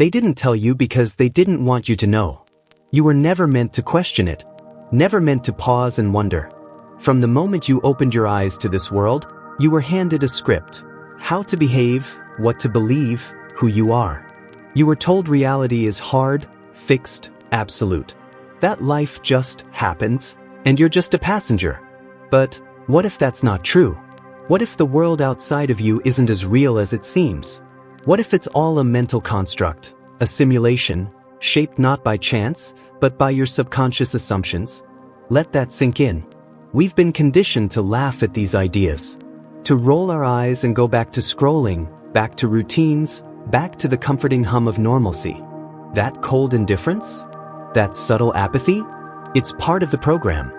They didn't tell you because they didn't want you to know. You were never meant to question it, never meant to pause and wonder. From the moment you opened your eyes to this world, you were handed a script. How to behave, what to believe, who you are. You were told reality is hard, fixed, absolute. That life just happens, and you're just a passenger. But what if that's not true? What if the world outside of you isn't as real as it seems? What if it's all a mental construct, a simulation, shaped not by chance, but by your subconscious assumptions? Let that sink in. We've been conditioned to laugh at these ideas, to roll our eyes and go back to scrolling, back to routines, back to the comforting hum of normalcy. That cold indifference? That subtle apathy? It's part of the program.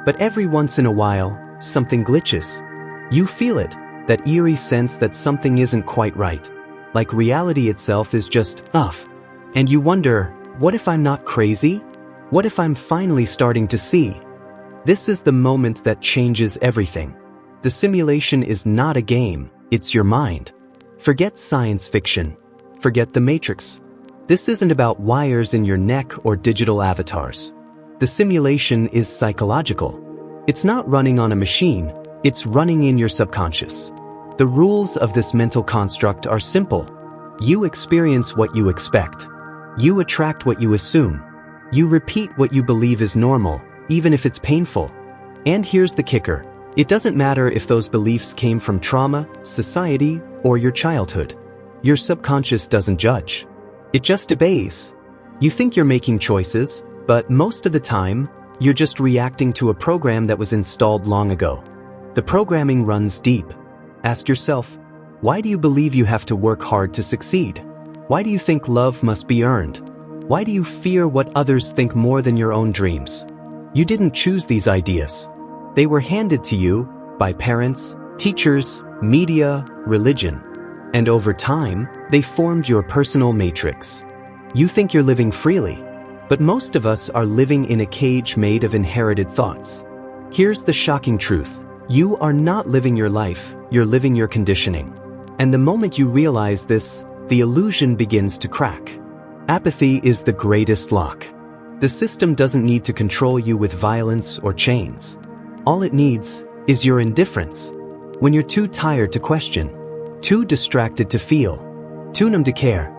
But every once in a while, something glitches. You feel it, that eerie sense that something isn't quite right. Like reality itself is just off. And you wonder, what if I'm not crazy? What if I'm finally starting to see? This is the moment that changes everything. The simulation is not a game, it's your mind. Forget science fiction. Forget the Matrix. This isn't about wires in your neck or digital avatars. The simulation is psychological. It's not running on a machine, it's running in your subconscious. The rules of this mental construct are simple. You experience what you expect. You attract what you assume. You repeat what you believe is normal, even if it's painful. And here's the kicker. It doesn't matter if those beliefs came from trauma, society, or your childhood. Your subconscious doesn't judge. It just obeys. You think you're making choices, but most of the time, you're just reacting to a program that was installed long ago. The programming runs deep. Ask yourself, why do you believe you have to work hard to succeed? Why do you think love must be earned? Why do you fear what others think more than your own dreams? You didn't choose these ideas. They were handed to you by parents, teachers, media, religion. And over time, they formed your personal matrix. You think you're living freely, but most of us are living in a cage made of inherited thoughts. Here's the shocking truth. You are not living your life, you're living your conditioning. And the moment you realize this, the illusion begins to crack. Apathy is the greatest lock. The system doesn't need to control you with violence or chains. All it needs is your indifference. When you're too tired to question, too distracted to feel, too numb to care,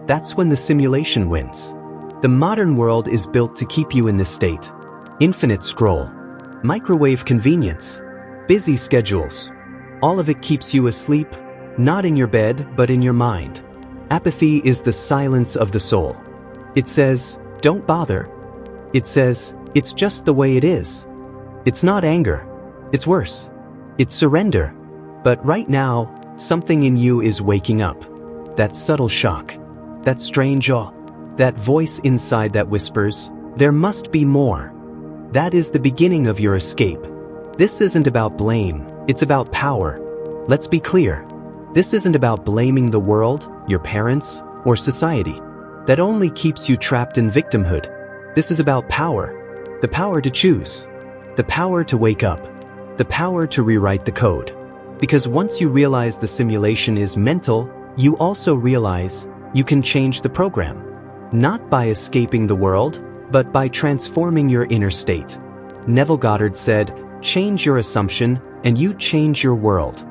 that's when the simulation wins. The modern world is built to keep you in this state. Infinite scroll, microwave convenience, busy schedules. All of it keeps you asleep, not in your bed, but in your mind. Apathy is the silence of the soul. It says, don't bother. It says, it's just the way it is. It's not anger. It's worse. It's surrender. But right now, something in you is waking up. That subtle shock. That strange awe. That voice inside that whispers, there must be more. That is the beginning of your escape. This isn't about blame, it's about power. Let's be clear. This isn't about blaming the world, your parents, or society. That only keeps you trapped in victimhood. This is about power. The power to choose. The power to wake up. The power to rewrite the code. Because once you realize the simulation is mental, you also realize you can change the program. Not by escaping the world, but by transforming your inner state. Neville Goddard said, change your assumption and you change your world.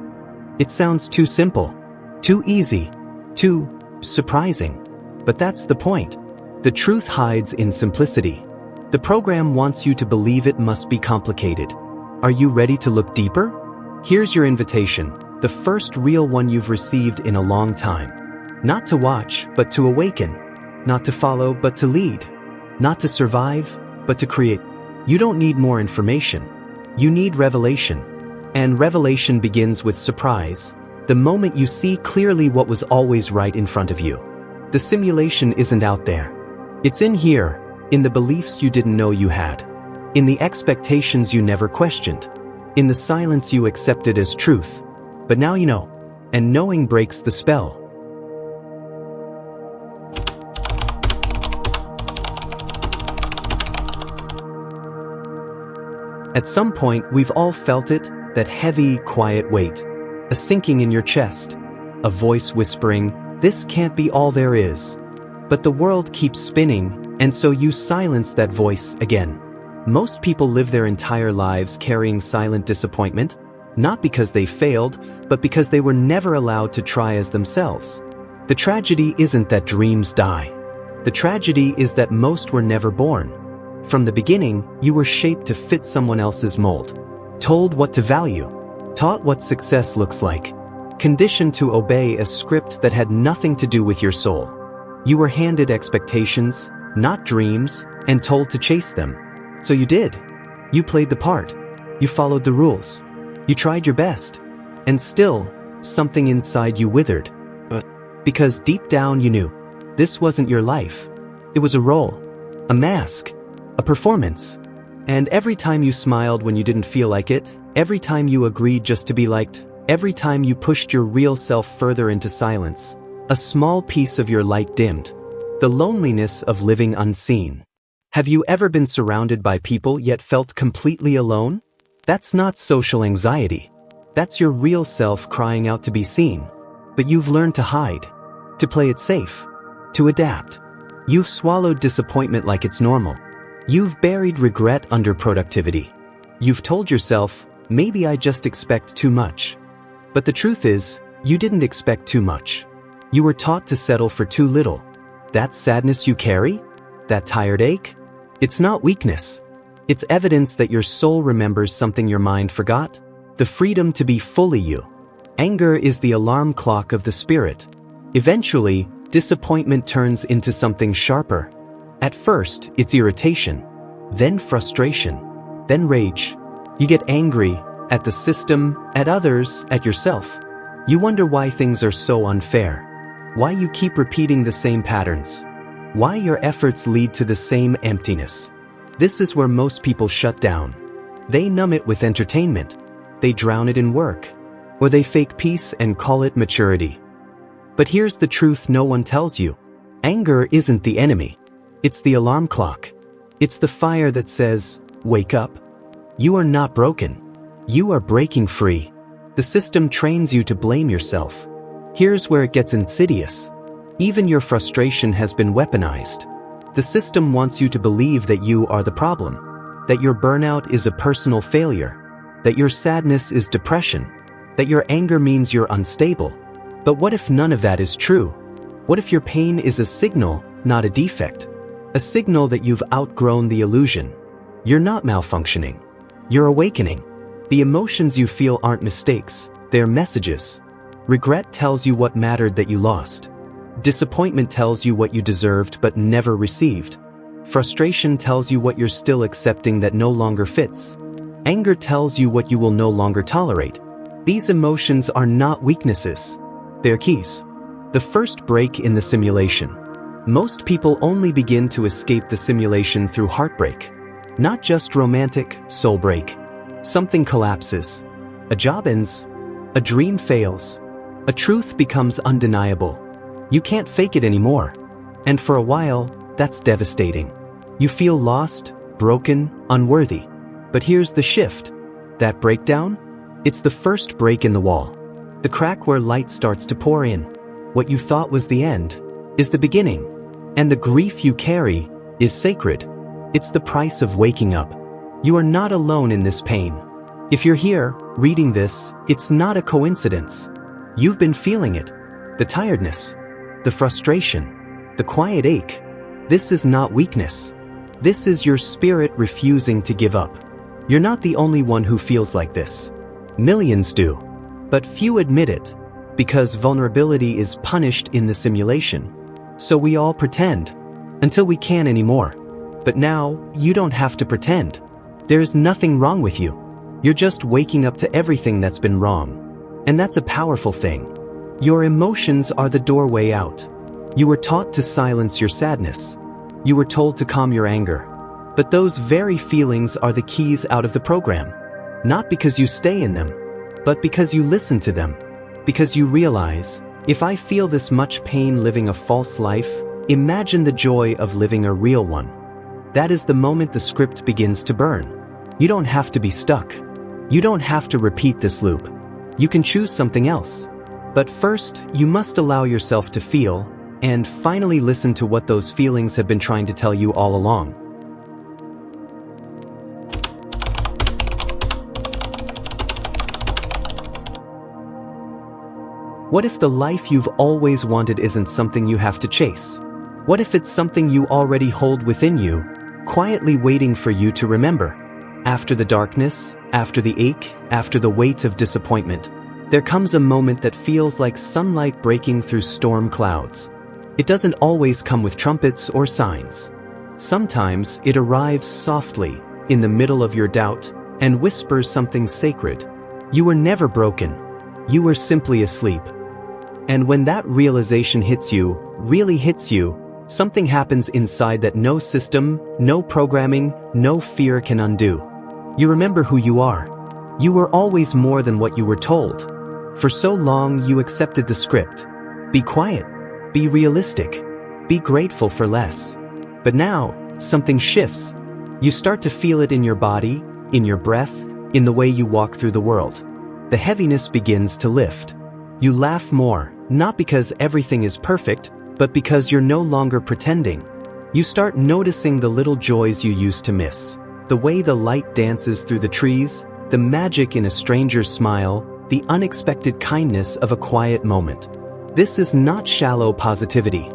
It sounds too simple, too easy, too surprising. But that's the point. The truth hides in simplicity. The program wants you to believe it must be complicated. Are you ready to look deeper? Here's your invitation, the first real one you've received in a long time. Not to watch, but to awaken. Not to follow, but to lead. Not to survive, but to create. You don't need more information. You need revelation. And revelation begins with surprise, the moment you see clearly what was always right in front of you. The simulation isn't out there. It's in here, in the beliefs you didn't know you had. In the expectations you never questioned. In the silence you accepted as truth. But now you know. And knowing breaks the spell. At some point, we've all felt it, that heavy, quiet weight. A sinking in your chest. A voice whispering, this can't be all there is. But the world keeps spinning, and so you silence that voice again. Most people live their entire lives carrying silent disappointment, not because they failed, but because they were never allowed to try as themselves. The tragedy isn't that dreams die. The tragedy is that most were never born. From the beginning, you were shaped to fit someone else's mold, told what to value, taught what success looks like, conditioned to obey a script that had nothing to do with your soul. You were handed expectations, not dreams, and told to chase them. So you did. You played the part. You followed the rules. You tried your best. And still, something inside you withered. Because deep down you knew, this wasn't your life. It was a role, a mask, a performance. And every time you smiled when you didn't feel like it, every time you agreed just to be liked, every time you pushed your real self further into silence, a small piece of your light dimmed. The loneliness of living unseen. Have you ever been surrounded by people yet felt completely alone? That's not social anxiety. That's your real self crying out to be seen. But you've learned to hide, to play it safe, to adapt. You've swallowed disappointment like it's normal. You've buried regret under productivity. You've told yourself, maybe I just expect too much. But the truth is, you didn't expect too much. You were taught to settle for too little. That sadness you carry? That tired ache? It's not weakness. It's evidence that your soul remembers something your mind forgot. The freedom to be fully you. Anger is the alarm clock of the spirit. Eventually, disappointment turns into something sharper. At first, it's irritation, then frustration, then rage. You get angry at the system, at others, at yourself. You wonder why things are so unfair, why you keep repeating the same patterns, why your efforts lead to the same emptiness. This is where most people shut down. They numb it with entertainment. They drown it in work. Or they fake peace and call it maturity. But here's the truth no one tells you. Anger isn't the enemy. It's the alarm clock. It's the fire that says, wake up. You are not broken. You are breaking free. The system trains you to blame yourself. Here's where it gets insidious. Even your frustration has been weaponized. The system wants you to believe that you are the problem, that your burnout is a personal failure, that your sadness is depression, that your anger means you're unstable. But what if none of that is true? What if your pain is a signal, not a defect? A signal that you've outgrown the illusion. You're not malfunctioning. You're awakening. The emotions you feel aren't mistakes, they're messages. Regret tells you what mattered that you lost. Disappointment tells you what you deserved but never received. Frustration tells you what you're still accepting that no longer fits. Anger tells you what you will no longer tolerate. These emotions are not weaknesses. They're keys. The first break in the simulation. Most people only begin to escape the simulation through heartbreak. Not just romantic, soul break. Something collapses. A job ends. A dream fails. A truth becomes undeniable. You can't fake it anymore. And for a while, that's devastating. You feel lost, broken, unworthy. But here's the shift. That breakdown? It's the first break in the wall. The crack where light starts to pour in. What you thought was the end is the beginning. And the grief you carry is sacred. It's the price of waking up. You are not alone in this pain. If you're here, reading this, it's not a coincidence. You've been feeling it. The tiredness, the frustration, the quiet ache. This is not weakness. This is your spirit refusing to give up. You're not the only one who feels like this. Millions do. But few admit it, because vulnerability is punished in the simulation. So we all pretend, until we can't anymore. But now, you don't have to pretend. There's nothing wrong with you. You're just waking up to everything that's been wrong. And that's a powerful thing. Your emotions are the doorway out. You were taught to silence your sadness. You were told to calm your anger. But those very feelings are the keys out of the program. Not because you stay in them, but because you listen to them. Because you realize, if I feel this much pain living a false life, imagine the joy of living a real one. That is the moment the script begins to burn. You don't have to be stuck. You don't have to repeat this loop. You can choose something else. But first, you must allow yourself to feel, and finally listen to what those feelings have been trying to tell you all along. What if the life you've always wanted isn't something you have to chase? What if it's something you already hold within you, quietly waiting for you to remember? After the darkness, after the ache, after the weight of disappointment, there comes a moment that feels like sunlight breaking through storm clouds. It doesn't always come with trumpets or signs. Sometimes it arrives softly, in the middle of your doubt, and whispers something sacred. You were never broken. You were simply asleep. And when that realization hits you, really hits you, something happens inside that no system, no programming, no fear can undo. You remember who you are. You were always more than what you were told. For so long you accepted the script. Be quiet. Be realistic. Be grateful for less. But now, something shifts. You start to feel it in your body, in your breath, in the way you walk through the world. The heaviness begins to lift. You laugh more, not because everything is perfect, but because you're no longer pretending. You start noticing the little joys you used to miss. The way the light dances through the trees, the magic in a stranger's smile, the unexpected kindness of a quiet moment. This is not shallow positivity.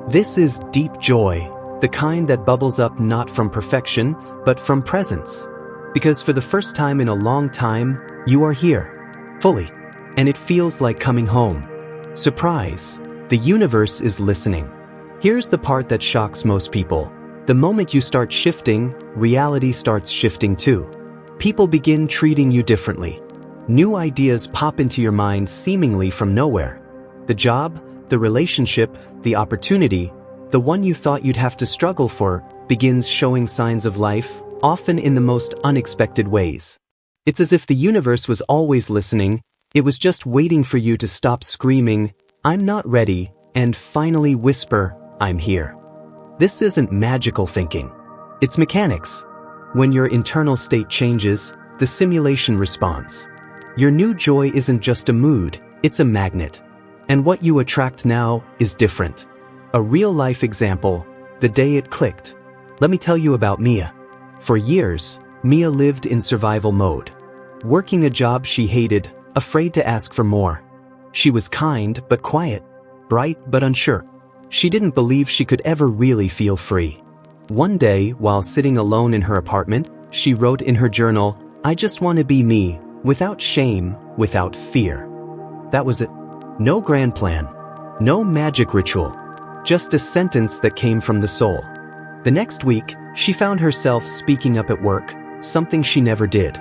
This is deep joy, the kind that bubbles up not from perfection, but from presence. Because for the first time in a long time, you are here, fully. And it feels like coming home. Surprise! The universe is listening. Here's the part that shocks most people. The moment you start shifting, reality starts shifting too. People begin treating you differently. New ideas pop into your mind seemingly from nowhere. The job, the relationship, the opportunity, the one you thought you'd have to struggle for, begins showing signs of life, often in the most unexpected ways. It's as if the universe was always listening. It was just waiting for you to stop screaming, "I'm not ready," and finally whisper, "I'm here." This isn't magical thinking. It's mechanics. When your internal state changes, the simulation responds. Your new joy isn't just a mood, it's a magnet. And what you attract now is different. A real-life example, the day it clicked. Let me tell you about Mia. For years, Mia lived in survival mode. Working a job she hated, afraid to ask for more. She was kind but quiet, bright but unsure. She didn't believe she could ever really feel free. One day, while sitting alone in her apartment, she wrote in her journal, "I just want to be me, without shame, without fear." That was it. No grand plan. No magic ritual. Just a sentence that came from the soul. The next week, she found herself speaking up at work, something she never did.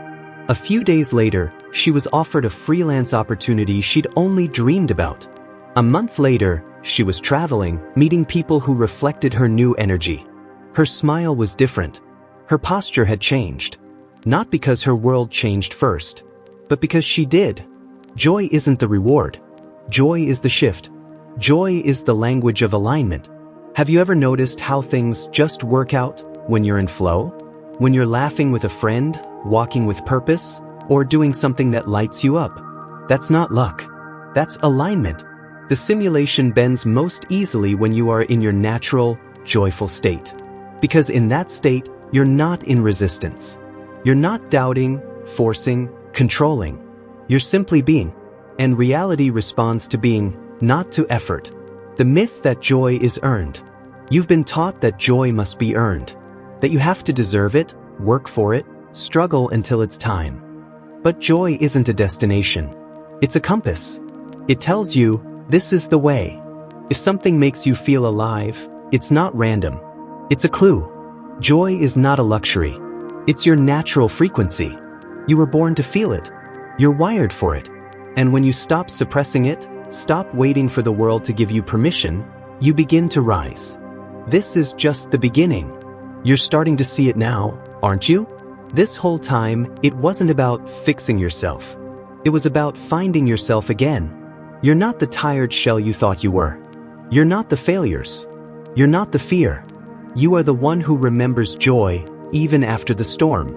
A few days later, she was offered a freelance opportunity she'd only dreamed about. A month later, she was traveling, meeting people who reflected her new energy. Her smile was different. Her posture had changed. Not because her world changed first, but because she did. Joy isn't the reward. Joy is the shift. Joy is the language of alignment. Have you ever noticed how things just work out when you're in flow? When you're laughing with a friend, walking with purpose, or doing something that lights you up? That's not luck. That's alignment. The simulation bends most easily when you are in your natural, joyful state. Because in that state, you're not in resistance. You're not doubting, forcing, controlling. You're simply being. And reality responds to being, not to effort. The myth that joy is earned. You've been taught that joy must be earned. That you have to deserve it, work for it, struggle until it's time. But joy isn't a destination. It's a compass. It tells you, this is the way. If something makes you feel alive, it's not random. It's a clue. Joy is not a luxury. It's your natural frequency. You were born to feel it. You're wired for it. And when you stop suppressing it, stop waiting for the world to give you permission, you begin to rise. This is just the beginning. You're starting to see it now, aren't you? This whole time, it wasn't about fixing yourself. It was about finding yourself again. You're not the tired shell you thought you were. You're not the failures. You're not the fear. You are the one who remembers joy, even after the storm.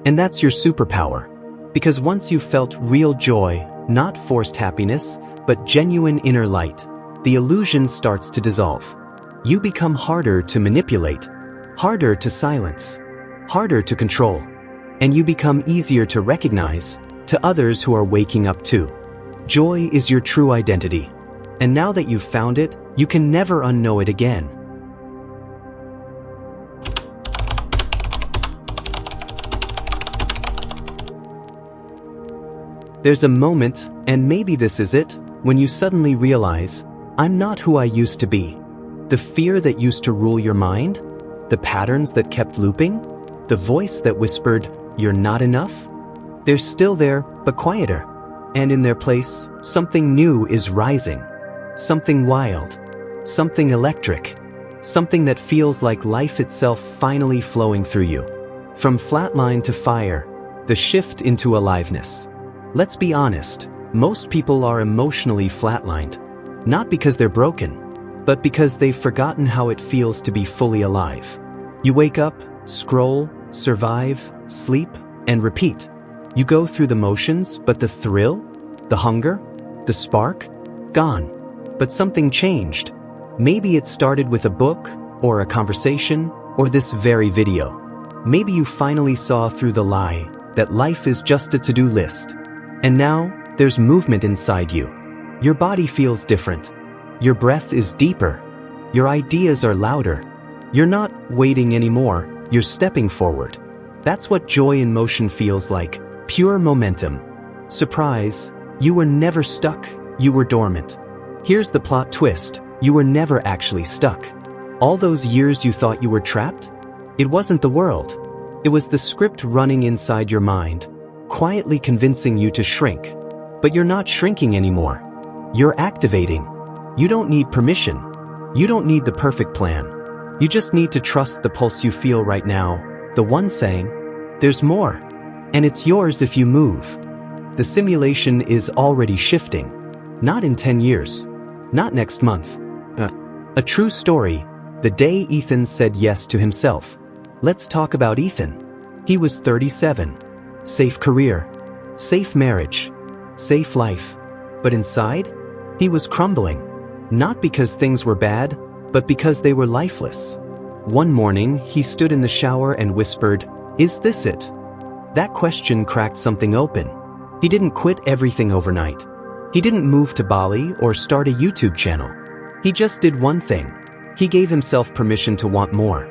And that's your superpower. Because once you've felt real joy, not forced happiness, but genuine inner light, the illusion starts to dissolve. You become harder to manipulate, harder to silence, harder to control, and you become easier to recognize to others who are waking up too. Joy is your true identity, and now that you've found it, you can never unknow it again. There's a moment, and maybe this is it, when you suddenly realize, I'm not who I used to be. The fear that used to rule your mind, the patterns that kept looping, the voice that whispered, you're not enough, they're still there, but quieter. And in their place, something new is rising. Something wild. Something electric. Something that feels like life itself finally flowing through you. From flatline to fire, the shift into aliveness. Let's be honest, most people are emotionally flatlined. Not because they're broken, but because they've forgotten how it feels to be fully alive. You wake up, scroll, survive, sleep, and repeat. You go through the motions, but the thrill, the hunger, the spark, gone. But something changed. Maybe it started with a book, or a conversation, or this very video. Maybe you finally saw through the lie that life is just a to-do list. And now, there's movement inside you. Your body feels different. Your breath is deeper. Your ideas are louder. You're not waiting anymore, you're stepping forward. That's what joy in motion feels like, pure momentum. Surprise, you were never stuck, you were dormant. Here's the plot twist, you were never actually stuck. All those years you thought you were trapped? It wasn't the world. It was the script running inside your mind, quietly convincing you to shrink. But you're not shrinking anymore. You're activating. You don't need permission. You don't need the perfect plan. You just need to trust the pulse you feel right now, the one saying, there's more. And it's yours if you move. The simulation is already shifting. Not in 10 years. Not next month. A true story, the day Ethan said yes to himself. Let's talk about Ethan. He was 37. Safe career. Safe marriage. Safe life. But inside, he was crumbling. Not because things were bad, but because they were lifeless. One morning, he stood in the shower and whispered, "Is this it?" That question cracked something open. He didn't quit everything overnight. He didn't move to Bali or start a YouTube channel. He just did one thing. He gave himself permission to want more.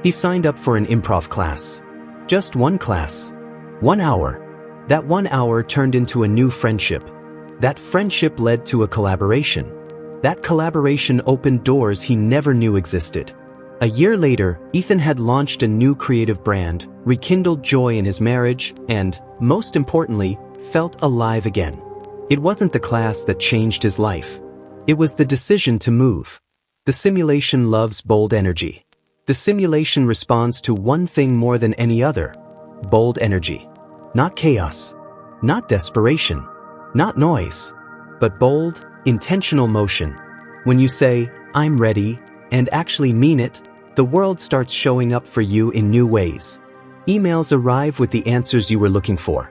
He signed up for an improv class. Just one class. 1 hour. That 1 hour turned into a new friendship. That friendship led to a collaboration. That collaboration opened doors he never knew existed. A year later, Ethan had launched a new creative brand, rekindled joy in his marriage, and, most importantly, felt alive again. It wasn't the class that changed his life. It was the decision to move. The simulation loves bold energy. The simulation responds to one thing more than any other: bold energy. Not chaos. Not desperation. Not noise. But bold, intentional motion. When you say, "I'm ready," and actually mean it, the world starts showing up for you in new ways. Emails arrive with the answers you were looking for.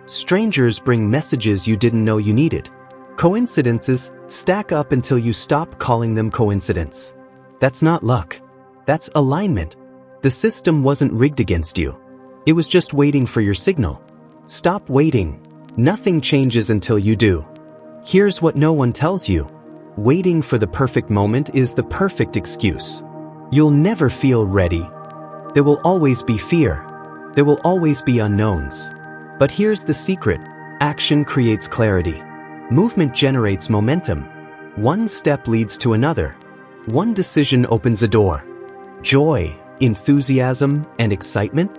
Strangers bring messages you didn't know you needed. Coincidences stack up until you stop calling them coincidence. That's not luck. That's alignment. The system wasn't rigged against you. It was just waiting for your signal. Stop waiting. Nothing changes until you do. Here's what no one tells you. Waiting for the perfect moment is the perfect excuse. You'll never feel ready. There will always be fear. There will always be unknowns. But here's the secret. Action creates clarity. Movement generates momentum. One step leads to another. One decision opens a door. Joy, enthusiasm, and excitement,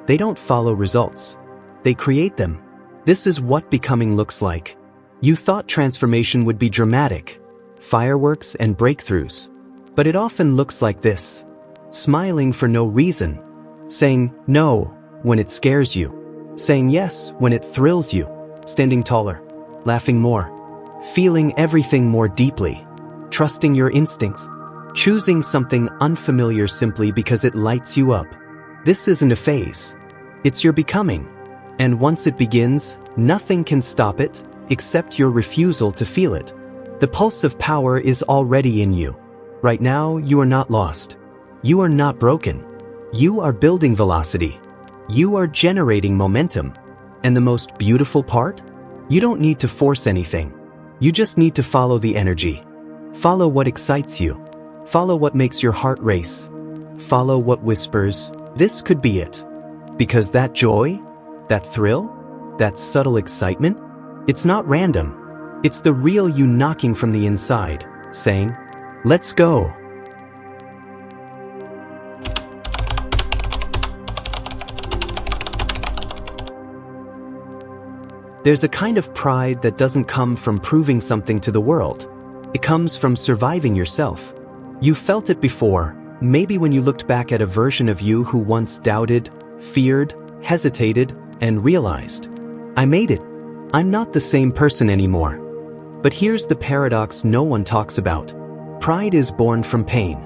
they don't follow results. They create them. This is what becoming looks like. You thought transformation would be dramatic, fireworks and breakthroughs. But it often looks like this. Smiling for no reason. Saying no when it scares you. Saying yes when it thrills you. Standing taller. Laughing more. Feeling everything more deeply. Trusting your instincts. Choosing something unfamiliar simply because it lights you up. This isn't a phase. It's your becoming. And once it begins, nothing can stop it except your refusal to feel it. The pulse of power is already in you. Right now, you are not lost. You are not broken. You are building velocity. You are generating momentum. And the most beautiful part? You don't need to force anything. You just need to follow the energy. Follow what excites you. Follow what makes your heart race. Follow what whispers, "This could be it." Because that joy, that thrill, that subtle excitement, it's not random. It's the real you knocking from the inside, saying, "Let's go." There's a kind of pride that doesn't come from proving something to the world. It comes from surviving yourself. You felt it before, maybe when you looked back at a version of you who once doubted, feared, hesitated, and realized, "I made it. I'm not the same person anymore." But here's the paradox no one talks about. Pride is born from pain.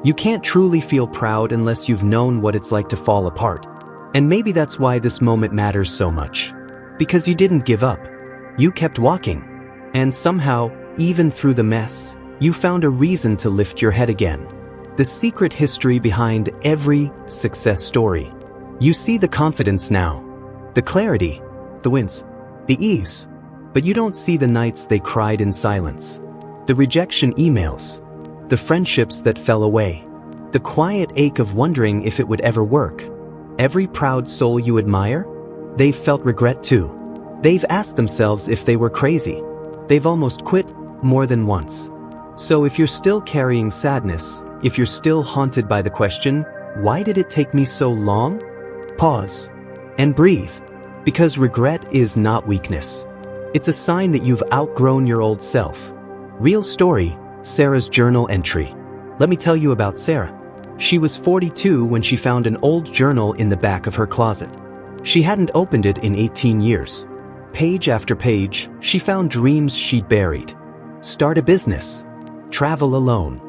You can't truly feel proud unless you've known what it's like to fall apart. And maybe that's why this moment matters so much. Because you didn't give up. You kept walking. And somehow, even through the mess, you found a reason to lift your head again. The secret history behind every success story. You see the confidence now. The clarity. The wins. The ease. But you don't see the nights they cried in silence. The rejection emails. The friendships that fell away. The quiet ache of wondering if it would ever work. Every proud soul you admire? They've felt regret too. They've asked themselves if they were crazy. They've almost quit more than once. So if you're still carrying sadness, if you're still haunted by the question, "Why did it take me so long?" Pause and breathe. Because regret is not weakness. It's a sign that you've outgrown your old self. Real story, Sarah's journal entry. Let me tell you about Sarah. She was 42 when she found an old journal in the back of her closet. She hadn't opened it in 18 years. Page after page, she found dreams she'd buried. Start a business. Travel alone.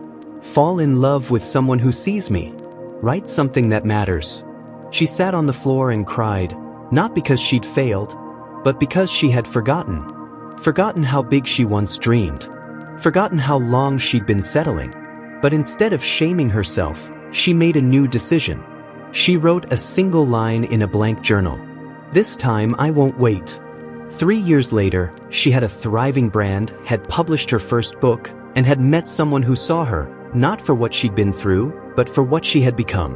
Fall in love with someone who sees me. Write something that matters. She sat on the floor and cried, not because she'd failed, but because she had forgotten. Forgotten how big she once dreamed. Forgotten how long she'd been settling. But instead of shaming herself, she made a new decision. She wrote a single line in a blank journal. "This time I won't wait." 3 years later, she had a thriving brand, had published her first book, and had met someone who saw her, not for what she'd been through, but for what she had become.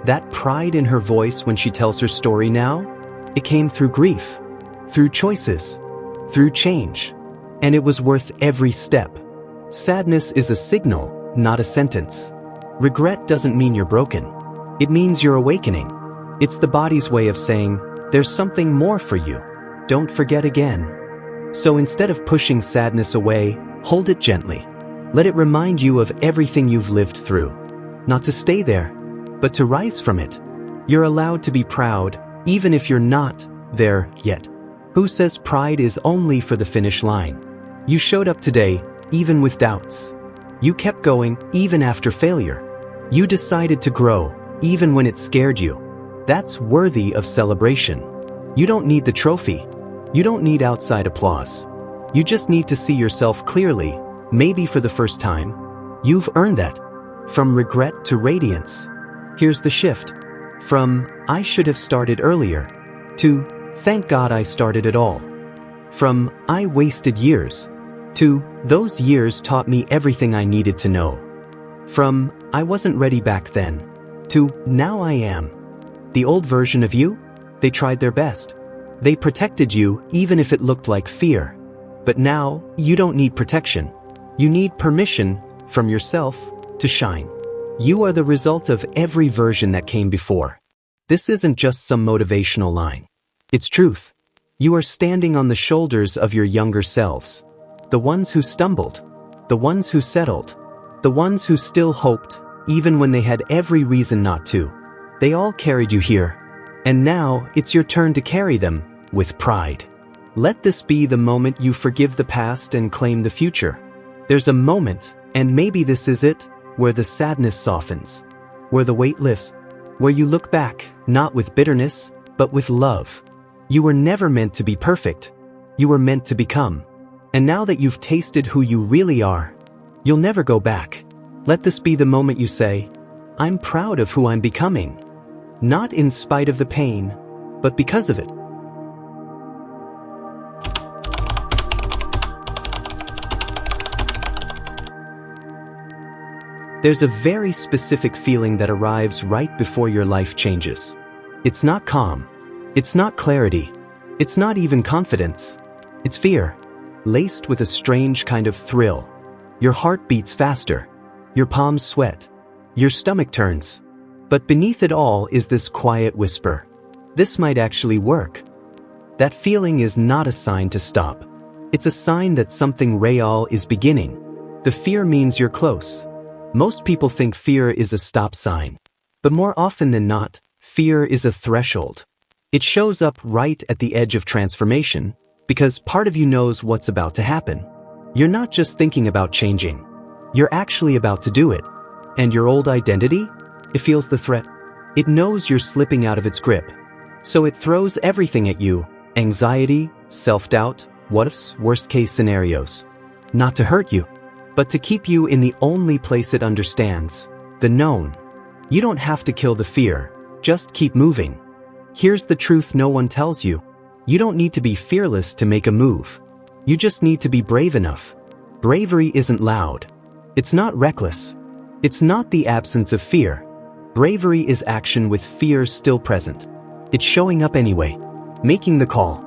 That pride in her voice when she tells her story now, it came through grief, through choices, through change. And it was worth every step. Sadness is a signal, not a sentence. Regret doesn't mean you're broken. It means you're awakening. It's the body's way of saying, there's something more for you. Don't forget again. So instead of pushing sadness away, hold it gently. Let it remind you of everything you've lived through. Not to stay there, but to rise from it. You're allowed to be proud, even if you're not there yet. Who says pride is only for the finish line? You showed up today, even with doubts. You kept going, even after failure. You decided to grow, even when it scared you. That's worthy of celebration. You don't need the trophy. You don't need outside applause. You just need to see yourself clearly, maybe for the first time. You've earned that. From regret to radiance. Here's the shift. From, "I should have started earlier," to, "Thank God I started at all." From, "I wasted years," to, "Those years taught me everything I needed to know." From, "I wasn't ready back then," to, "Now I am." The old version of you? They tried their best. They protected you even if it looked like fear. But now, you don't need protection. You need permission from yourself to shine. You are the result of every version that came before. This isn't just some motivational line. It's truth. You are standing on the shoulders of your younger selves. The ones who stumbled. The ones who settled. The ones who still hoped, even when they had every reason not to. They all carried you here. And now, it's your turn to carry them, with pride. Let this be the moment you forgive the past and claim the future. There's a moment, and maybe this is it, where the sadness softens. Where the weight lifts. Where you look back, not with bitterness, but with love. You were never meant to be perfect. You were meant to become. And now that you've tasted who you really are, you'll never go back. Let this be the moment you say, I'm proud of who I'm becoming. Not in spite of the pain, but because of it. There's a very specific feeling that arrives right before your life changes. It's not calm. It's not clarity. It's not even confidence. It's fear, laced with a strange kind of thrill. Your heart beats faster. Your palms sweat. Your stomach turns. But beneath it all is this quiet whisper. This might actually work. That feeling is not a sign to stop. It's a sign that something real is beginning. The fear means you're close. Most people think fear is a stop sign. But more often than not, fear is a threshold. It shows up right at the edge of transformation, because part of you knows what's about to happen. You're not just thinking about changing. You're actually about to do it. And your old identity? It feels the threat. It knows you're slipping out of its grip. So it throws everything at you: anxiety, self-doubt, what-ifs, worst-case scenarios. Not to hurt you, but to keep you in the only place it understands, the known. You don't have to kill the fear, just keep moving. Here's the truth no one tells you. You don't need to be fearless to make a move. You just need to be brave enough. Bravery isn't loud. It's not reckless. It's not the absence of fear. Bravery is action with fear still present. It's showing up anyway, making the call,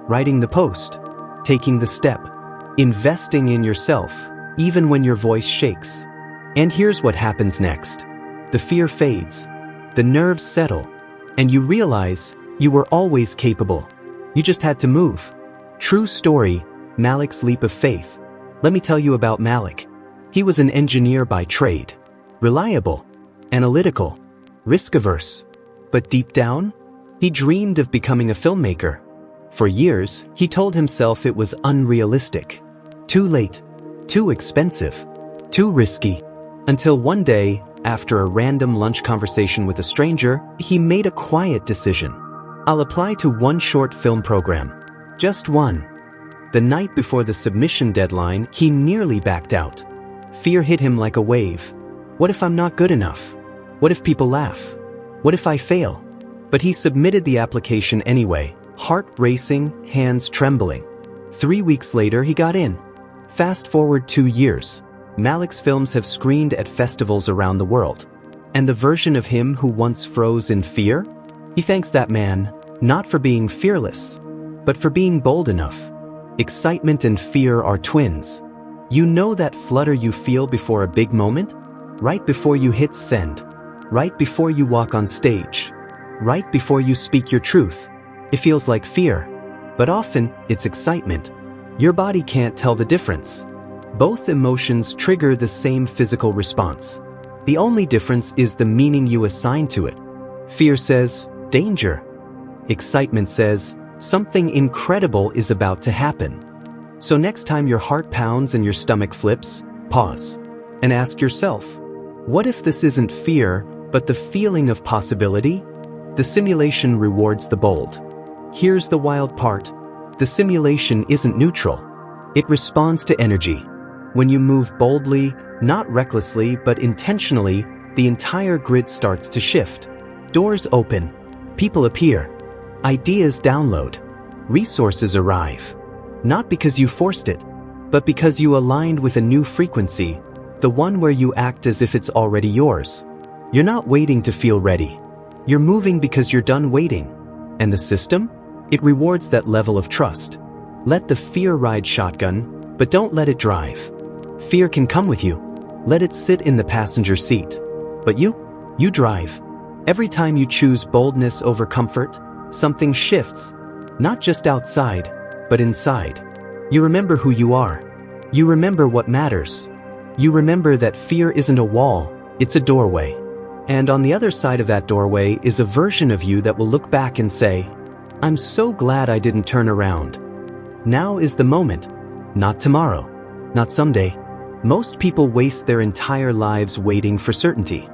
writing the post, taking the step, investing in yourself, even when your voice shakes. And here's what happens next. The fear fades, the nerves settle, and you realize you were always capable. You just had to move. True story, Malik's leap of faith. Let me tell you about Malik. He was an engineer by trade. Reliable, analytical, risk-averse. But deep down, he dreamed of becoming a filmmaker. For years, he told himself it was unrealistic. Too late. Too expensive, too risky, until one day, after a random lunch conversation with a stranger, he made a quiet decision. I'll apply to one short film program. Just one. The night before the submission deadline, he nearly backed out. Fear hit him like a wave. What if I'm not good enough? What if people laugh? What if I fail? But he submitted the application anyway, heart racing, hands trembling. 3 weeks later, he got in. Fast forward 2 years, Malik's films have screened at festivals around the world. And the version of him who once froze in fear? He thanks that man, not for being fearless, but for being bold enough. Excitement and fear are twins. You know that flutter you feel before a big moment? Right before you hit send. Right before you walk on stage. Right before you speak your truth. It feels like fear, but often it's excitement. Your body can't tell the difference. Both emotions trigger the same physical response. The only difference is the meaning you assign to it. Fear says, danger. Excitement says, something incredible is about to happen. So next time your heart pounds and your stomach flips, pause and ask yourself, what if this isn't fear, but the feeling of possibility? The simulation rewards the bold. Here's the wild part. The simulation isn't neutral. It responds to energy. When you move boldly, not recklessly but intentionally, the entire grid starts to shift. Doors open. People appear. Ideas download. Resources arrive. Not because you forced it, but because you aligned with a new frequency, the one where you act as if it's already yours. You're not waiting to feel ready. You're moving because you're done waiting. And the system? It rewards that level of trust. Let the fear ride shotgun, but don't let it drive. Fear can come with you. Let it sit in the passenger seat. But you drive. Every time you choose boldness over comfort, something shifts. Not just outside, but inside. You remember who you are. You remember what matters. You remember that fear isn't a wall, it's a doorway. And on the other side of that doorway is a version of you that will look back and say, I'm so glad I didn't turn around. Now is the moment, not tomorrow, not someday. Most people waste their entire lives waiting for certainty.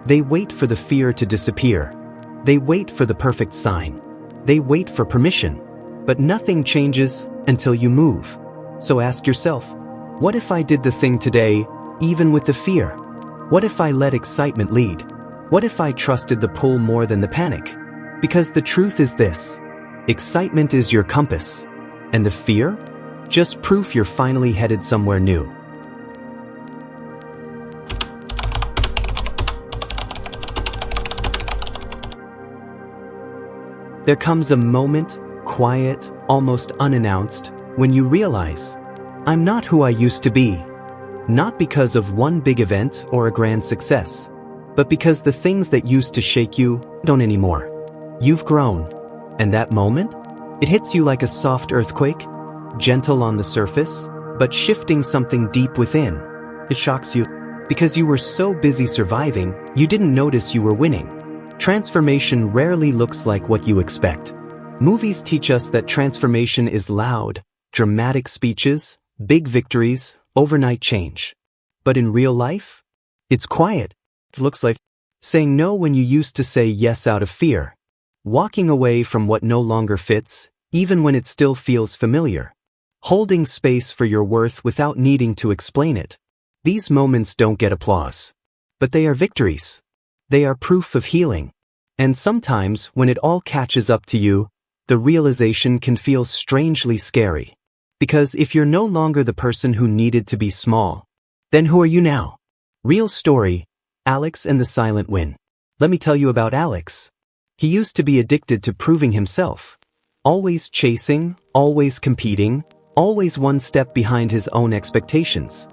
They wait for the fear to disappear. They wait for the perfect sign. They wait for permission. But nothing changes until you move. So ask yourself, what if I did the thing today, even with the fear? What if I let excitement lead? What if I trusted the pull more than the panic? Because the truth is this: excitement is your compass, and the fear? Just proof you're finally headed somewhere new. There comes a moment, quiet, almost unannounced, when you realize, I'm not who I used to be. Not because of one big event or a grand success, but because the things that used to shake you don't anymore. You've grown, and that moment, it hits you like a soft earthquake, gentle on the surface, but shifting something deep within. It shocks you, because you were so busy surviving, you didn't notice you were winning. Transformation rarely looks like what you expect. Movies teach us that transformation is loud, dramatic speeches, big victories, overnight change. But in real life, it's quiet. It looks like saying no when you used to say yes out of fear. Walking away from what no longer fits, even when it still feels familiar. Holding space for your worth without needing to explain it. These moments don't get applause. But they are victories. They are proof of healing. And sometimes, when it all catches up to you, the realization can feel strangely scary. Because if you're no longer the person who needed to be small, then who are you now? Real story, Alex and the Silent Win. Let me tell you about Alex. He used to be addicted to proving himself. Always chasing, always competing, always one step behind his own expectations.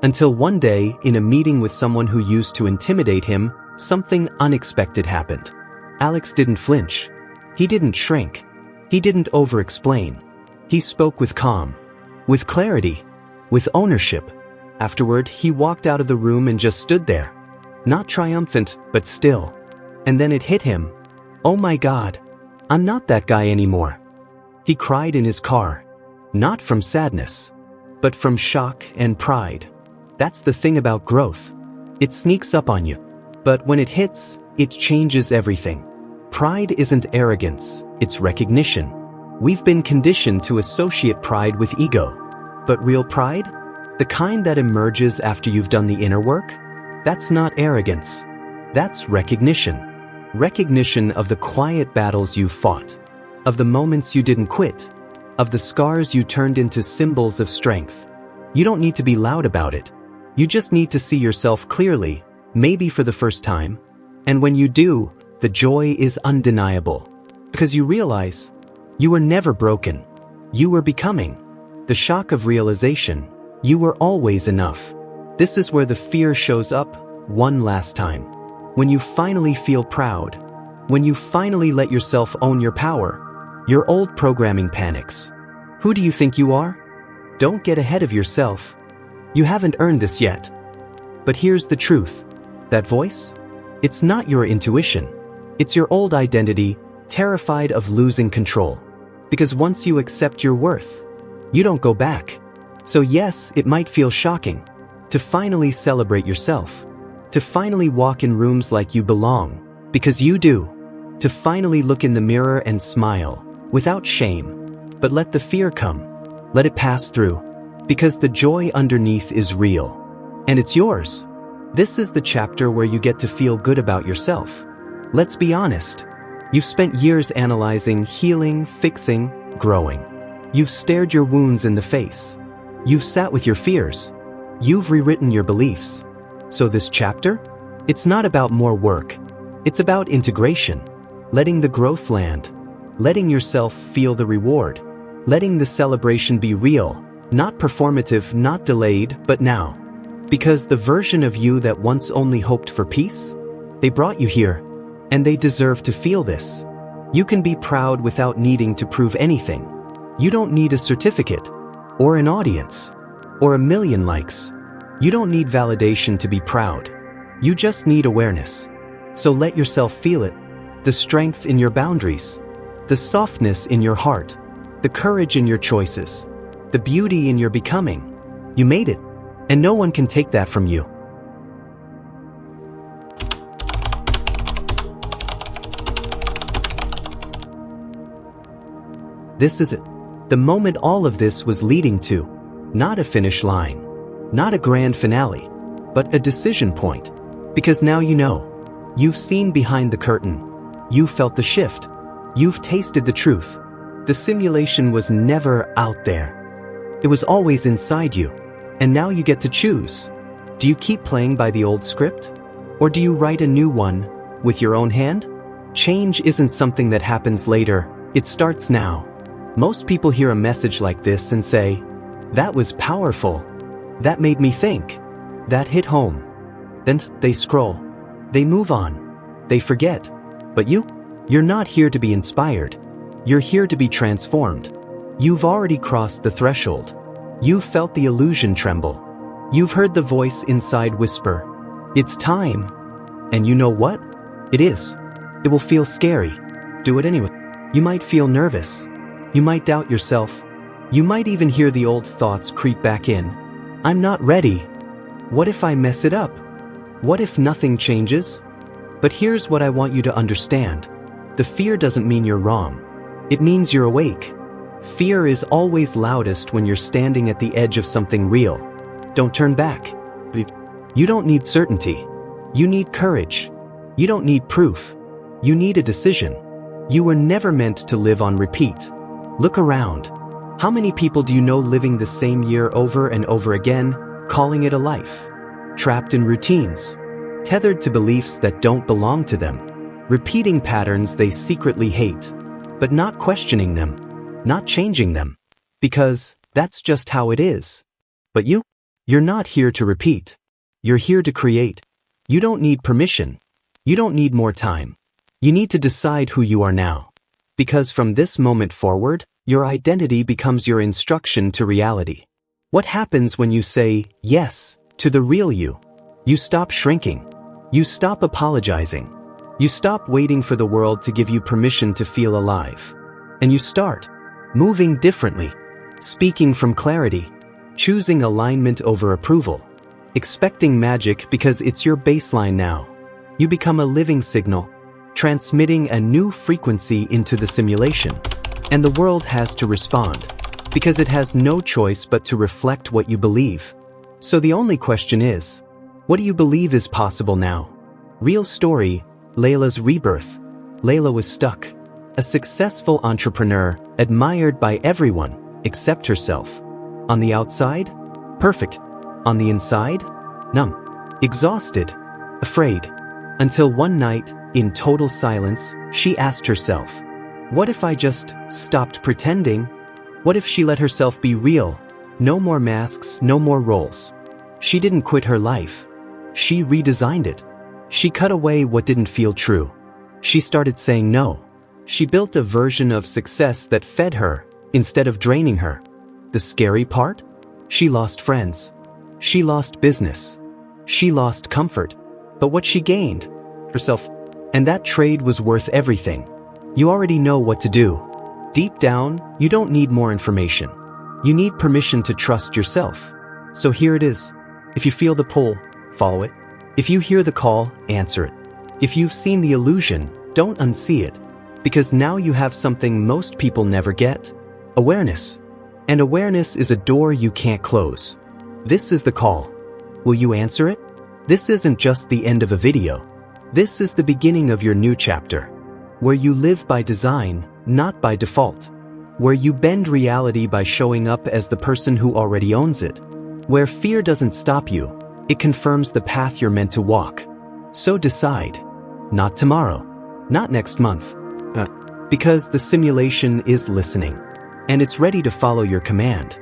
Until one day, in a meeting with someone who used to intimidate him, something unexpected happened. Alex didn't flinch. He didn't shrink. He didn't over-explain. He spoke with calm, with clarity, with ownership. Afterward, he walked out of the room and just stood there. Not triumphant, but still. And then it hit him. Oh my God, I'm not that guy anymore. He cried in his car. Not from sadness, but from shock and pride. That's the thing about growth. It sneaks up on you. But when it hits, it changes everything. Pride isn't arrogance, it's recognition. We've been conditioned to associate pride with ego. But real pride? The kind that emerges after you've done the inner work? That's not arrogance. That's recognition. Recognition of the quiet battles you fought. Of the moments you didn't quit. Of the scars you turned into symbols of strength. You don't need to be loud about it. You just need to see yourself clearly, maybe for the first time. And when you do, the joy is undeniable. Because you realize, you were never broken. You were becoming. The shock of realization, you were always enough. This is where the fear shows up, one last time. When you finally feel proud. When you finally let yourself own your power. Your old programming panics. Who do you think you are? Don't get ahead of yourself. You haven't earned this yet. But here's the truth. That voice? It's not your intuition. It's your old identity, terrified of losing control. Because once you accept your worth, you don't go back. So yes, it might feel shocking to finally celebrate yourself, to finally walk in rooms like you belong, because you do, to finally look in the mirror and smile, without shame. But let the fear come. Let it pass through, because the joy underneath is real. And it's yours. This is the chapter where you get to feel good about yourself. Let's be honest. You've spent years analyzing, healing, fixing, growing. You've stared your wounds in the face. You've sat with your fears. You've rewritten your beliefs. So this chapter? It's not about more work. It's about integration. Letting the growth land. Letting yourself feel the reward. Letting the celebration be real. Not performative, not delayed, but now. Because the version of you that once only hoped for peace, they brought you here. And they deserve to feel this. You can be proud without needing to prove anything. You don't need a certificate, or an audience, or a million likes. You don't need validation to be proud. You just need awareness. So let yourself feel it. The strength in your boundaries. The softness in your heart. The courage in your choices. The beauty in your becoming. You made it. And no one can take that from you. This is it. The moment all of this was leading to. Not a finish line. Not a grand finale. But a decision point. Because now you know. You've seen behind the curtain. You've felt the shift. You've tasted the truth. The simulation was never out there. It was always inside you. And now you get to choose. Do you keep playing by the old script? Or do you write a new one with your own hand? Change isn't something that happens later, it starts now. Most people hear a message like this and say, "That was powerful. That made me think. That hit home." Then they scroll. They move on. They forget. But you're not here to be inspired. You're here to be transformed. You've already crossed the threshold. You've felt the illusion tremble. You've heard the voice inside whisper, "It's time." And you know what? It is. It will feel scary. Do it anyway. You might feel nervous. You might doubt yourself. You might even hear the old thoughts creep back in. "I'm not ready. What if I mess it up? What if nothing changes?" But here's what I want you to understand. The fear doesn't mean you're wrong. It means you're awake. Fear is always loudest when you're standing at the edge of something real. Don't turn back. You don't need certainty. You need courage. You don't need proof. You need a decision. You were never meant to live on repeat. Look around. How many people do you know living the same year over and over again, calling it a life? Trapped in routines. Tethered to beliefs that don't belong to them. Repeating patterns they secretly hate. But not questioning them. Not changing them. Because that's just how it is. But you're not here to repeat. You're here to create. You don't need permission. You don't need more time. You need to decide who you are now. Because from this moment forward, your identity becomes your instruction to reality. What happens when you say yes to the real you? You stop shrinking. You stop apologizing. You stop waiting for the world to give you permission to feel alive. And you start moving differently, speaking from clarity, choosing alignment over approval, expecting magic because it's your baseline now. You become a living signal, transmitting a new frequency into the simulation. And the world has to respond, because it has no choice but to reflect what you believe. So the only question is, what do you believe is possible now? Real story, Layla's rebirth. Layla was stuck. A successful entrepreneur, admired by everyone, except herself. On the outside, perfect. On the inside, numb. Exhausted. Afraid. Until one night, in total silence, she asked herself, what if I just stopped pretending? What if she let herself be real? No more masks, no more roles. She didn't quit her life. She redesigned it. She cut away what didn't feel true. She started saying no. She built a version of success that fed her, instead of draining her. The scary part? She lost friends. She lost business. She lost comfort. But what she gained? Herself. And that trade was worth everything. You already know what to do. Deep down, you don't need more information. You need permission to trust yourself. So here it is. If you feel the pull, follow it. If you hear the call, answer it. If you've seen the illusion, don't unsee it. Because now you have something most people never get. Awareness. And awareness is a door you can't close. This is the call. Will you answer it? This isn't just the end of a video. This is the beginning of your new chapter. Where you live by design, not by default. Where you bend reality by showing up as the person who already owns it. Where fear doesn't stop you, it confirms the path you're meant to walk. So decide. Not tomorrow. Not next month. Because the simulation is listening. And it's ready to follow your command.